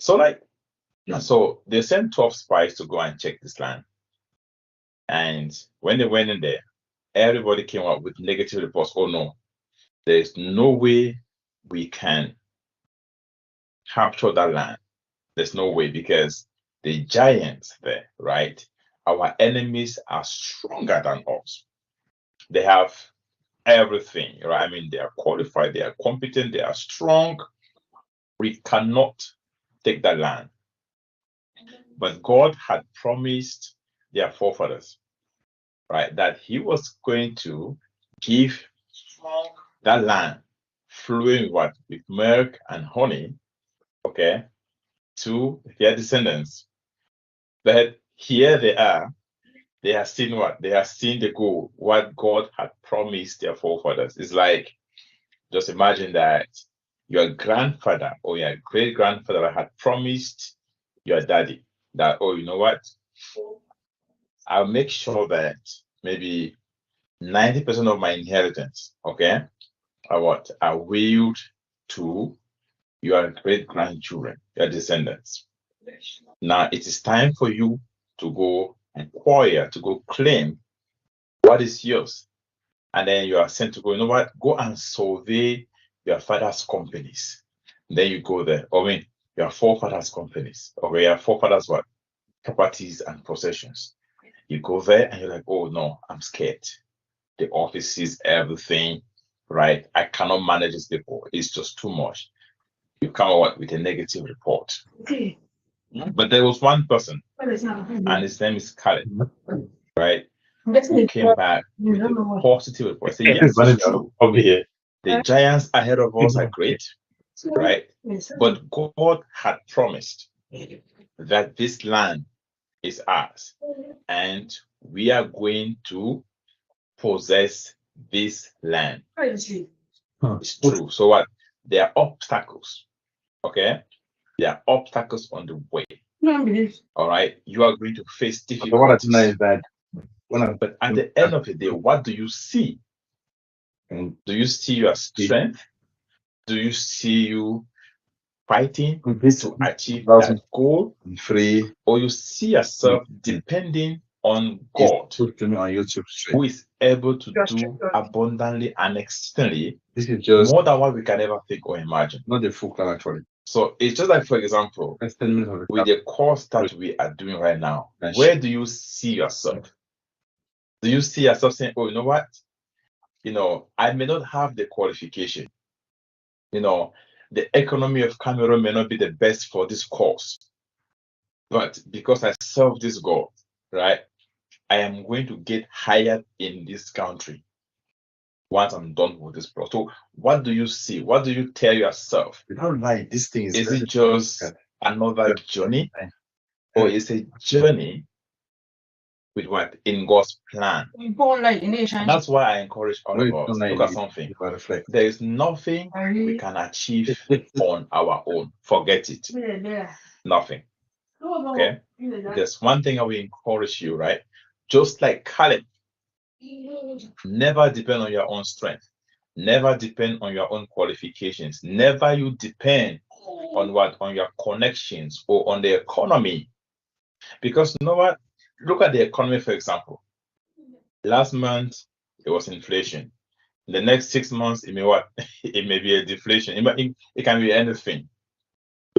So like, so they sent 12 spies to go and check this land. And when they went in there, everybody came up with negative reports. Oh no, there's no way we can capture that land. There's no way, because the giants there, right? Our enemies are stronger than us. They have everything, right? I mean, they are qualified, they are competent, they are strong. We cannot take that land. But God had promised their forefathers, right, that He was going to give that land flowing with milk and honey, okay, to their descendants. But here they are. They have seen what? They have seen the goal, what God had promised their forefathers. It's like, just imagine that your grandfather or your great grandfather had promised your daddy that, oh, you know what? I'll make sure that maybe 90% of my inheritance, okay, are willed to your great grandchildren, your descendants. Now it is time for you to go acquire, to go claim what is yours. And then you are sent to go, you know what? Go and survey your father's companies. Then you go there. I mean, your forefathers' companies, or your forefathers' what? Properties and possessions. You go there and you're like, oh no, I'm scared. The office sees everything, right? I cannot manage this people. It's just too much. You come out with a negative report. Okay. But there was one person, and his name is Caleb, right? Who came back with a positive report. Say, yes, it's true. Over here. The giants ahead of us are great, right? But God had promised that this land is ours, and we are going to possess this land. It's true. So what? There are obstacles, okay? There are obstacles on the way. All right, you are going to face So what I difficulties. know is that But at the end of the day, what do you see? Do you see your strength? Do you see you fighting to achieve that goal? free, Or you see yourself depending on God, put to me on YouTube straight. who is able to do abundantly and exceedingly This is just more than what we can ever think or imagine. not the full plan actually. So it's just like, for example, That's 10 minutes of the with the course that we are doing right now, where do you see yourself? Do you see yourself saying, oh, you know what? You know, I may not have the qualification. You know, the economy of Cameroon may not be the best for this course. But because I serve this God, right, I am going to get hired in this country once I'm done with this process. So what do you see? What do you tell yourself? You don't like this thing. Is it just another journey? Or is a journey with what? In God's plan. And that's why I encourage all of us. Look at something. There is nothing we can achieve on our own. Forget it. Nothing. Okay? There's one thing I will encourage you, right? Just like Caleb, never depend on your own strength. Never depend on your own qualifications. Never you depend on what? On your connections or on the economy. Because you know what? Look at the economy, for example. Last month, it was inflation. In the next 6 months, it may what? It may be a deflation. It can be anything,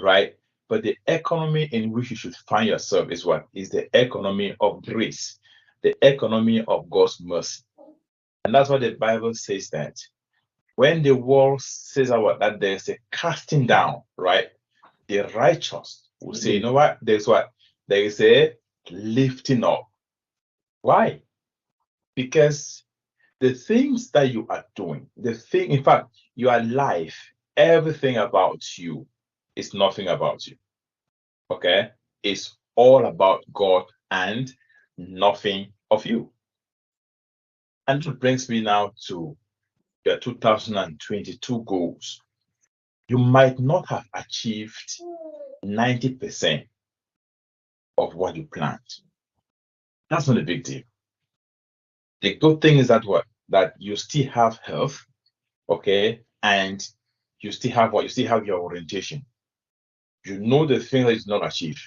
right? But the economy in which you should find yourself is what? Is the economy of grace, the economy of God's mercy. And that's what the Bible says, that when the world says that there's a casting down, right? The righteous will say, you know what? There's what? There is a lifting up. Why? Because the things that you are doing, in fact, your life, everything about you is nothing about you. Okay? It's all about God and nothing of you. And it brings me now to your 2022 goals. You might not have achieved 90% of what you planned. That's not a big deal. The good thing is that that you still have health, okay, and you still have what? You still have your orientation. You know the thing that you did not achieve.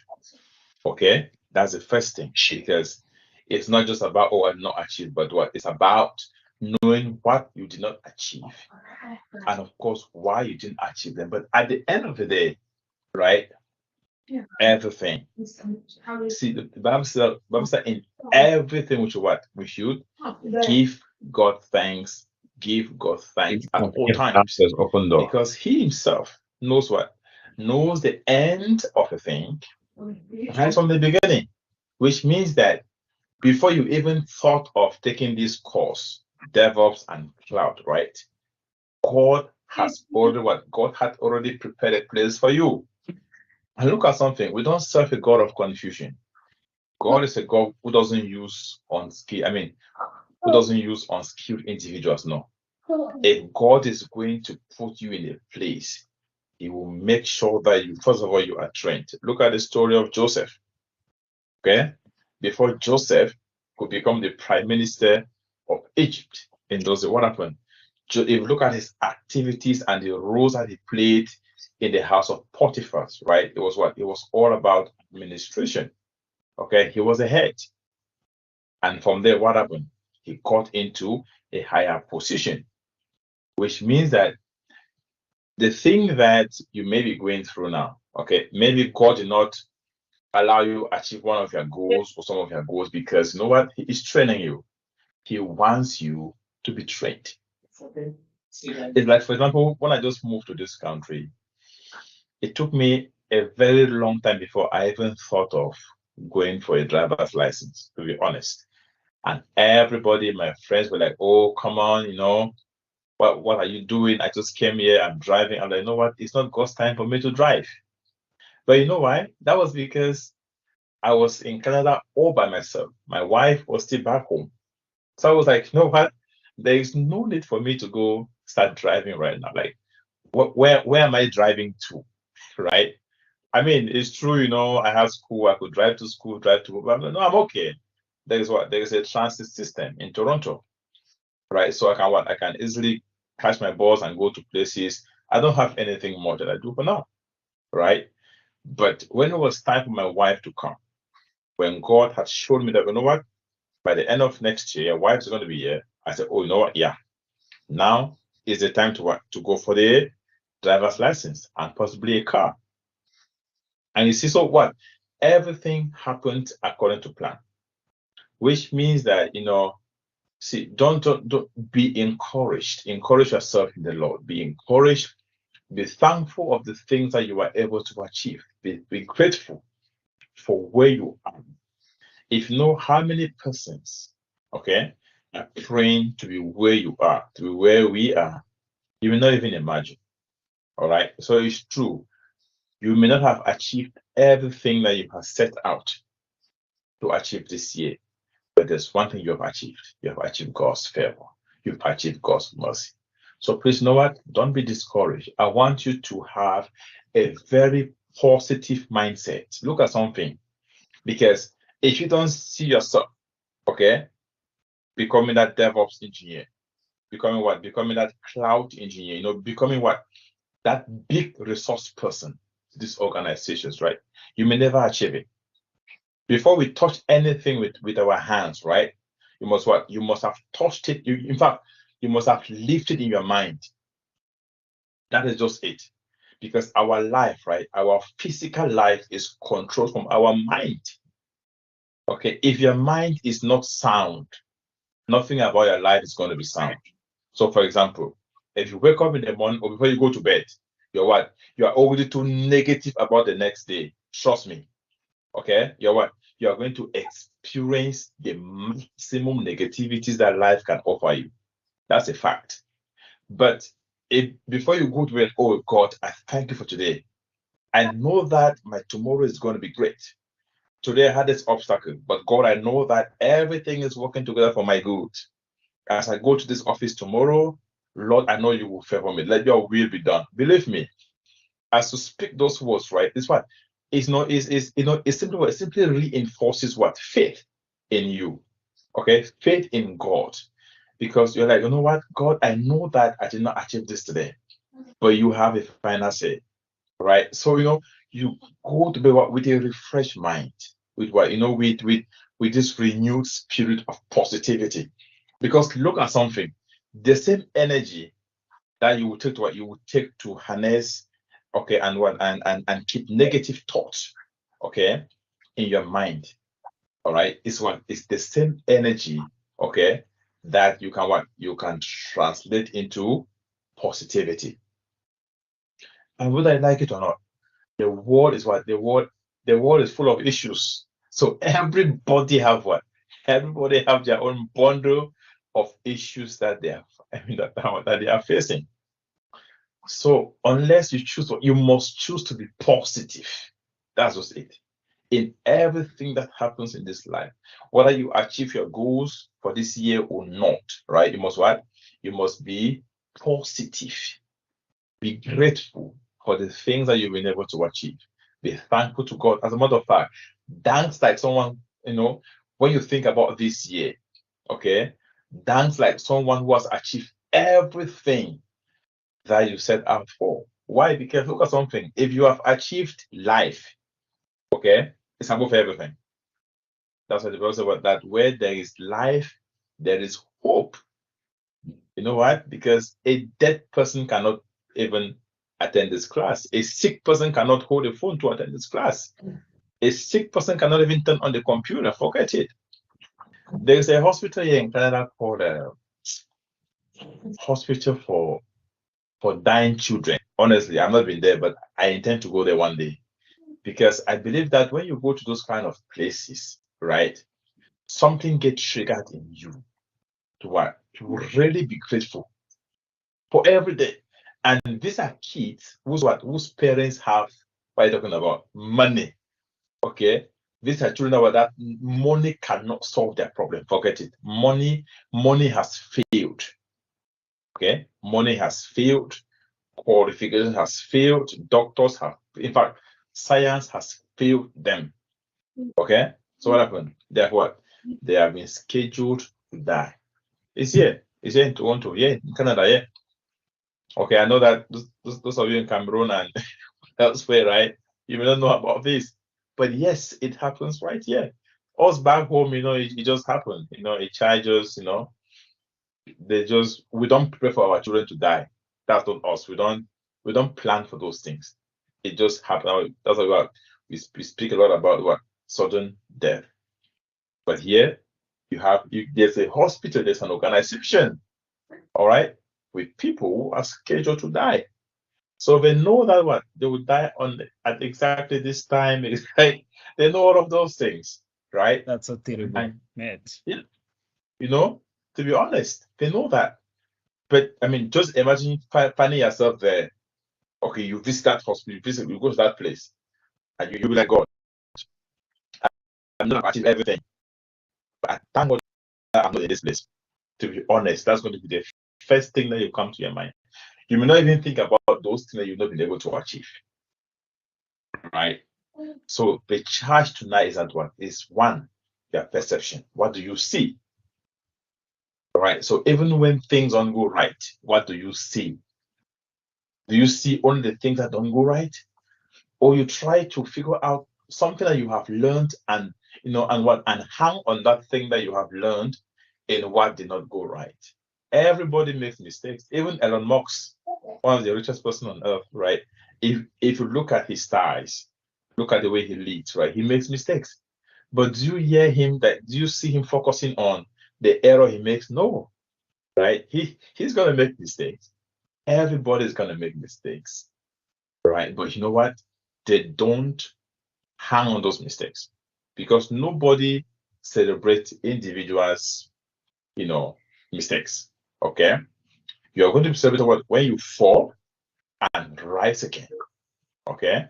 Okay, that's the first thing, because it's not just about, oh, I did not achieve, but what? It's about knowing what you did not achieve, and of course why you didn't achieve them. But at the end of the day, right? Everything. See, the Bible said in everything we should what? We should give God thanks, give God thanks at all times, There's open door. because He Himself knows what? Knows the end of a thing right from the beginning, which means that before you even thought of taking this course, DevOps and cloud, right? God has already what? God had already prepared a place for you. And look at something. We don't serve a God of confusion. God is a God who doesn't use who doesn't use unskilled individuals. No. If God is going to put you in a place, He will make sure that you, first of all, you are trained. Look at the story of Joseph. Okay? Before Joseph could become the prime minister of Egypt in those days, what happened? If you look at his activities and the roles that he played in the house of Potiphar, right? It was what? It was all about administration. Okay, he was a head. And from there, what happened? He got into a higher position, which means that the thing that you may be going through now, okay, maybe God did not allow you achieve one of your goals or some of your goals, because you know what? He is training you. He wants you to be trained. It's like, for example, when I just moved to this country, it took me a very long time before I even thought of going for a driver's license, to be honest. And everybody, my friends were like, oh, come on, what are you doing? I just came here, I'm driving. I'm like, you know what? It's not God's time for me to drive. But you know why? That was because I was in Canada all by myself. My wife was still back home. So I was like, you know what? There is no need for me to go start driving right now. Like, where am I driving to? Right? I mean, it's true, I have school, I could drive to school, drive to, but no, I'm okay. There is a transit system in Toronto, right? So I can easily catch my bus and go to places. I don't have anything more that I do for now, right? But when it was time for my wife to come, when God had shown me that, you know what, by the end of next year, your wife's going to be here, I said, oh, you know what, yeah, now is the time to what? To go for the driver's license and possibly a car. And you see, so what? Everything happened according to plan, which means that, see, don't be encouraged. Encourage yourself in the Lord. Be encouraged. Be thankful of the things that you are able to achieve. Be grateful for where you are. If you know how many persons, okay, are praying to be where you are, to be where we are, you may not even imagine. All right. So it's true. You may not have achieved everything that you have set out to achieve this year, but there's one thing you have achieved. You have achieved God's favor. You've achieved God's mercy. So please, know what? Don't be discouraged. I want you to have a very positive mindset. Look at something, because if you don't see yourself, okay, becoming that DevOps engineer, becoming what? Becoming that cloud engineer, becoming what? That big resource person to these organizations, right? You may never achieve it. Before we touch anything with our hands, right? You must what? You must have touched it. In fact, you must have lifted in your mind. That is just it. Because our life, right? Our physical life is controlled from our mind. Okay. If your mind is not sound, nothing about your life is going to be sound. So, for example, if you wake up in the morning or before you go to bed, you're what? You are already too negative about the next day. Trust me. Okay. You're what? You are going to experience the maximum negativities that life can offer you. That's a fact. But before you go to bed, oh God, I thank you for today. I know that my tomorrow is going to be great. Today I had this obstacle, but God, I know that everything is working together for my good. As I go to this office tomorrow, Lord, I know you will favor me. Let your will be done. Believe me, as to speak those words, right? It's what? It simply reinforces what? Faith in you. Okay? Faith in God. Because you're like, you know what, God, I know that I did not achieve this today, but you have a final say. right? So you go to bed with a refreshed mind, with what with this renewed spirit of positivity. Because look at something, the same energy that you will take to what you will take to harness, okay, and what and keep negative thoughts, okay, in your mind. All right, it's the same energy, okay, that you can translate into positivity. And whether I like it or not, the world is what the world is full of issues. So everybody have what? Everybody have their own bundle of issues that they have, that they are facing. So unless you choose, you must choose to be positive. That's just it. In everything that happens in this life, whether you achieve your goals for this year or not, right? You must what? You must be positive. Be grateful for the things that you've been able to achieve. Be thankful to God. As a matter of fact, dance like someone, when you think about this year, okay, dance like someone who has achieved everything that you set out for. Why? Because look at something. If you have achieved life, okay, it's above everything. That's what the Bible says about that. Where there is life, there is hope. You know what? Because a dead person cannot even attend this class. A sick person cannot hold a phone to attend this class. A sick person cannot even turn on the computer. Forget it. There's a hospital here in Canada called Hospital for Dying Children. Honestly, I've not been there, but I intend to go there one day because I believe that when you go to those kind of places, right, something gets triggered in you to what? To really be grateful for every day. And these are kids whose parents have, what are you talking about? Money. Okay. These are children that money cannot solve their problem. Forget it. Money has failed. Okay. Money has failed. Qualification has failed. Doctors have, in fact, science has failed them. Okay. So what happened? Therefore, they have been scheduled to die. It's here. It's here in Toronto. Yeah, in Canada. Yeah. Okay, I know that those of you in Cameroon and elsewhere, right? You may not know about this, but yes, it happens right here. Us back home, it just happened. A child just, we don't prepare for our children to die. That's not us. We don't plan for those things. It just happened. That's why we speak a lot about what sudden death. But here, there's a hospital, there's an organization, all right, with people who are scheduled to die. So they know that what they will die at exactly this time. They know all of those things, right? That's a terrible And match. you know, to be honest, they know that. But I mean, just imagine finding yourself there. Okay, you visit that hospital, you go to that place, and you be like, God, I'm not achieve everything, but I thank God that I'm not in this place. To be honest, that's going to be the first thing that will come to your mind. You may not even think about those things that you've not been able to achieve, right? So the charge tonight is that one is one, your perception. What do you see? All right. So even when things don't go right, what do you see? Do you see only the things that don't go right? Or you try to figure out something that you have learned and and hang on that thing that you have learned in what did not go right. Everybody makes mistakes. Even Elon Musk, one of the richest person on earth, right? If you look at his styles, look at the way he leads, right? He makes mistakes. But do you see him focusing on the error he makes? No, right? He's gonna make mistakes. Everybody's gonna make mistakes, right? But you know what? They don't hang on those mistakes because nobody celebrates individuals, mistakes. Okay, you're going to be celebrated when you fall and rise again. Okay,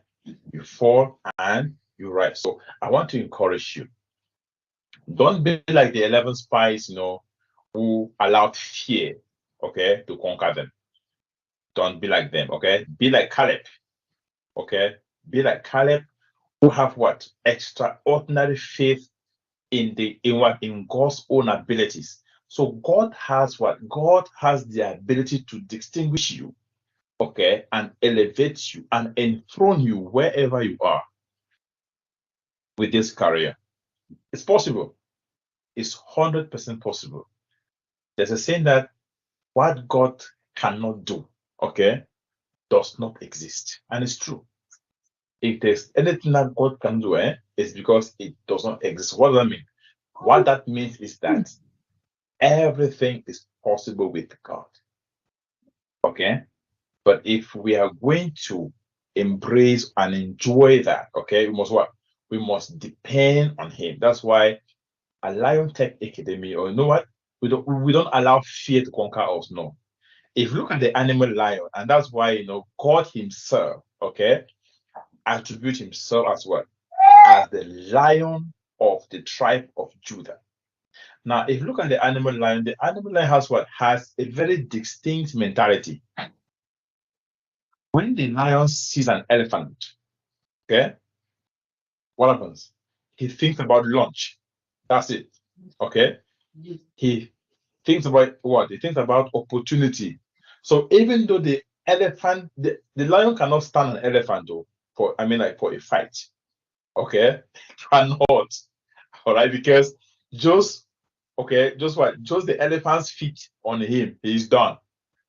you fall and you rise. So I want to encourage you. Don't be like the 11 spies, who allowed fear, okay, to conquer them. Don't be like them, okay? Be like Caleb, okay? Be like Caleb, who have what? Extraordinary faith in God's own abilities. So God has what? God has the ability to distinguish you. okay, and elevate you and enthrone you wherever you are with this career. It's possible. It's 100% possible. There's a saying that what God cannot do, okay, does not exist. And it's true. If there's anything that God can do, it's because it does not exist. What does that mean? What that means is that everything is possible with God. Okay? But if we are going to embrace and enjoy that, okay, we must what? We must depend on Him. That's why a Lion Tech Academy, or you know what? We don't allow fear to conquer us. No. If you look at the animal lion, and that's why God Himself, okay, attribute Himself as what? As the Lion of the tribe of Judah. Now, if you look at the animal lion has what? Has a very distinct mentality. When the lion sees an elephant, okay, what happens? He thinks about lunch. That's it. Okay? He thinks about what? He thinks about opportunity. So even though the lion cannot stand an elephant though, for a fight. Okay? Cannot. All right, because just just the elephant's feet on him, he's done.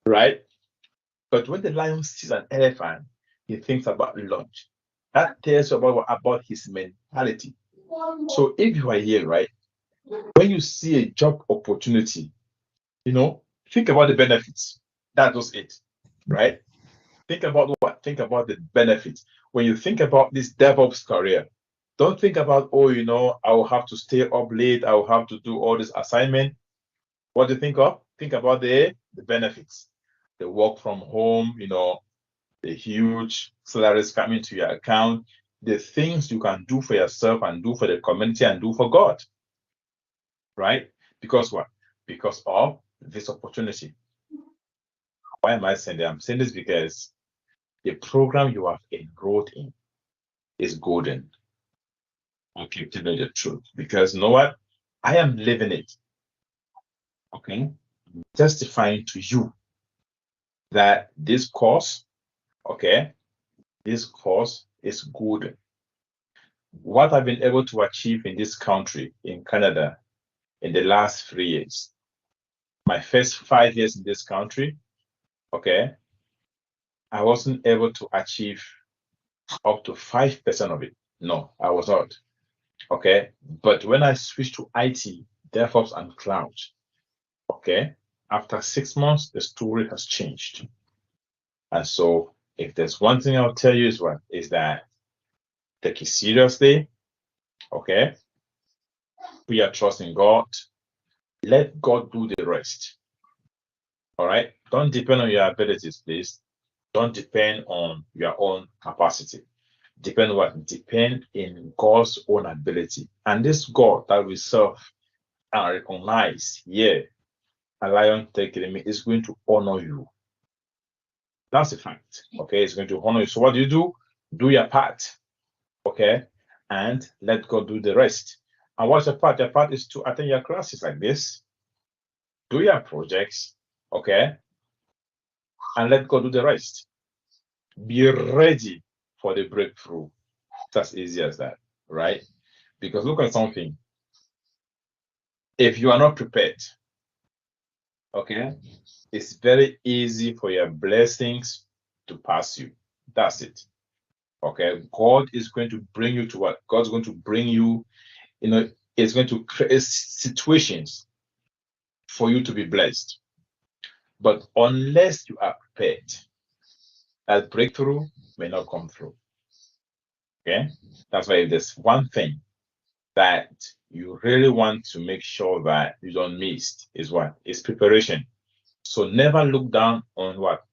Right? But when the lion sees an elephant, he thinks about lunch. That tells you about his mentality. So if you are here, right, when you see a job opportunity, think about the benefits. That was it, right? Think about what? Think about the benefits. When you think about this DevOps career, don't think about, I will have to stay up late, I will have to do all this assignment. What do you think of? Think about the benefits. The work from home, the huge salaries coming to your account, the things you can do for yourself and do for the community and do for God. Right? Because what? Because of this opportunity. Why am I saying that? I'm saying this because the program you have enrolled in is golden. I'll keep telling you the truth. Because you know what? I am living it. Okay? Testifying to you that this course, okay, this course is golden. What I've been able to achieve in this country, in Canada, in the last 3 years, my first 5 years in this country, okay, I wasn't able to achieve up to 5% of it. No, I was not. Okay. But when I switched to IT, DevOps, and cloud, okay, after 6 months, the story has changed. And so, if there's one thing I'll tell you is that take it seriously. Okay. Put your trust in God. Let God do the rest. All right. Don't depend on your abilities, please. Don't depend on your own capacity. Depend what? Depend in God's own ability. And this God that we serve and recognize here at Lion Tech Academy is going to honor you. That's a fact. Okay, it's going to honor you. So what do? Do your part. Okay, and let God do the rest. And what's your part? Your part is to attend your classes like this, do your projects, okay, and let God do the rest. Be ready for the breakthrough. It's as easy as that, right? Because look at something. If you are not prepared, okay, it's very easy for your blessings to pass you. That's it. Okay, God is going to bring you to what? God's going to bring you, it's going to create situations for you to be blessed. But unless you are prepared, that breakthrough may not come through. Okay, that's why if there's one thing that you really want to make sure that you don't miss is what? Is preparation. So never look down on what?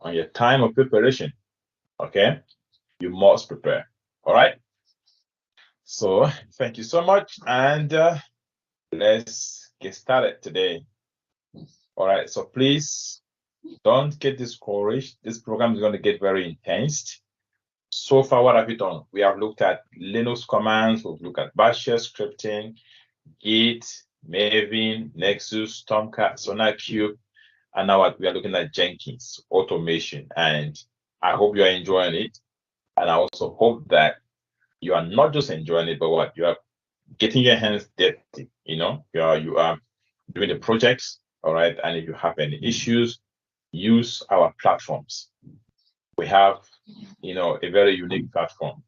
On your time of preparation. Okay, you must prepare. All right. So thank you so much, and let's get started today. All right. So please don't get discouraged. This program is going to get very intense. So far, what have we done? We have looked at Linux commands. We've looked at Bash shell scripting, Git, Maven, Nexus, Tomcat, SonarQube, And now we are looking at Jenkins automation, and I hope you are enjoying it. And I also hope that you are not just enjoying it, but what you are getting your hands dirty. You are doing the projects, all right. And if you have any issues, use our platforms. We have, a very unique platform.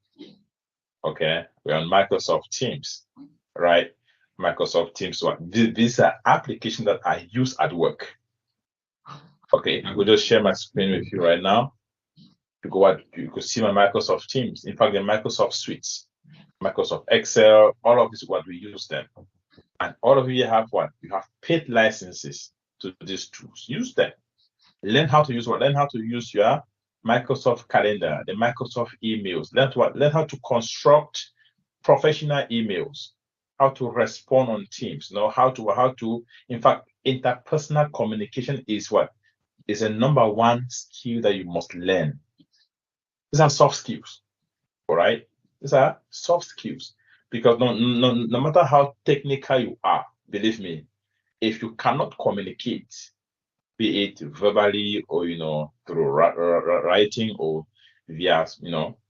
Okay, we're on Microsoft Teams, right? Microsoft Teams. These are applications that I use at work. Okay, I will just share my screen with you right now. You could see my Microsoft Teams. In fact, the Microsoft suites, Microsoft Excel, all of this, what we use them. And all of you have what? You have paid licenses to these tools. Use them. Learn how to use what? Learn how to use your Microsoft calendar, the Microsoft emails. Learn how to construct professional emails, how to respond on Teams, how to, in fact, interpersonal communication is what? Is a number one skill that you must learn. These are soft skills, all right? These are soft skills because no matter how technical you are, believe me, if you cannot communicate, be it verbally or through writing or via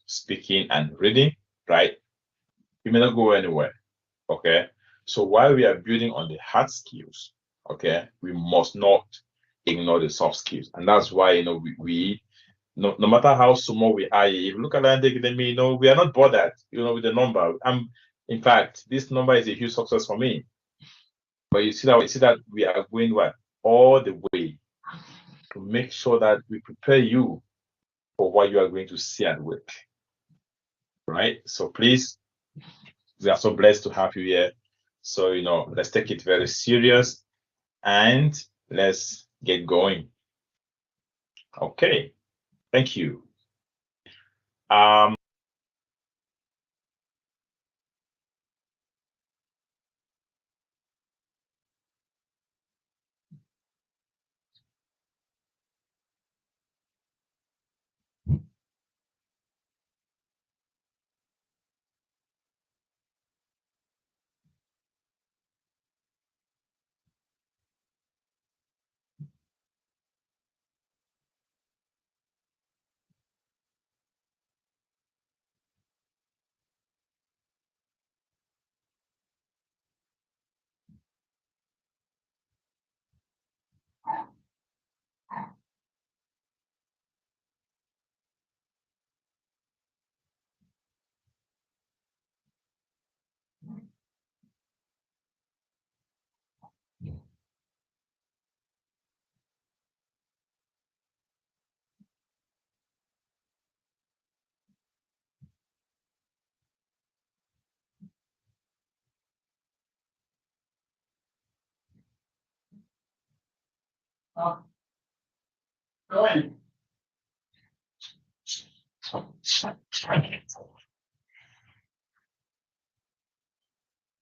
speaking and reading, right? You may not go anywhere. Okay. So while we are building on the hard skills, okay, we must not ignore the soft skills. And that's why we no matter how small we are, if you look at that academy, we are not bothered, with the number. In fact, this number is a huge success for me. But you see that we are going all the way to make sure that we prepare you for what you are going to see at work. Right? So please, we are so blessed to have you here. So, let's take it very serious and let's get going. Okay. Thank you. Go in.